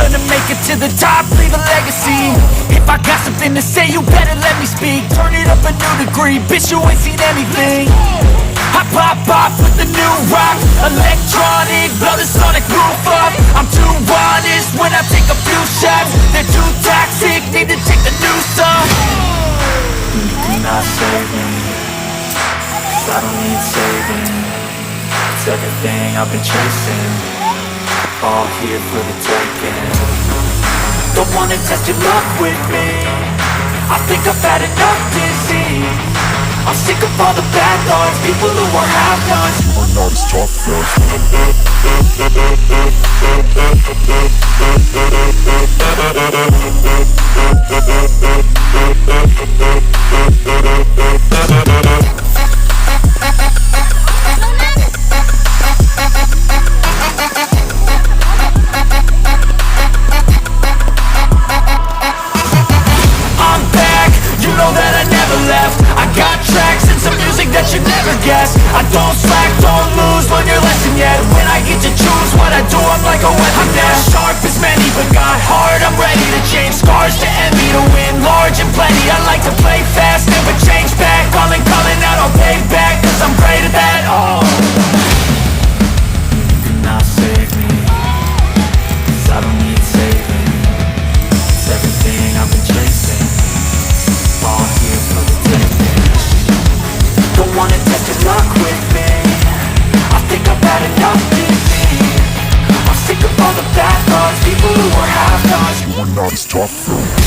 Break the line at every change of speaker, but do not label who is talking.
gonna make it to the top, leave a legacy. If I got something to say, you better let me speak. Turn it up a new degree, bitch, you ain't seen anything. I pop off with the new rock, electronic, blow the sonic roof up. I'm too honest when I take a few shots. They're too toxic, need to take the noose off. You cannot save me, 'cause I don't need saving. It's everything I've been chasing, all here for the taking. Don't wanna test your luck with me, I think I've had enough disease. I'm sick of all the bad thoughts, people who are half-nots. You are not as tough as I'm back, you know that I never left. I got tracks and some music that you never guessed. I don't slack, don't lose, learn your lesson yet. When I get to choose what I do, I'm like a weapon. I'm not sharp as many, but got hard, I'm ready to change. Scars to envy, to win large and plenty. I like to play fast, never change back. Calling out, I'll pay back, 'cause I'm great at that. Oh, you cannot save me, 'cause I don't need saving. It's everything I've been chasing, all here for the taking. Don't wanna test your luck with me, I think I've had enough disease. I'm sick of all the bad thoughts, people who are half-nots. You are not as tough though.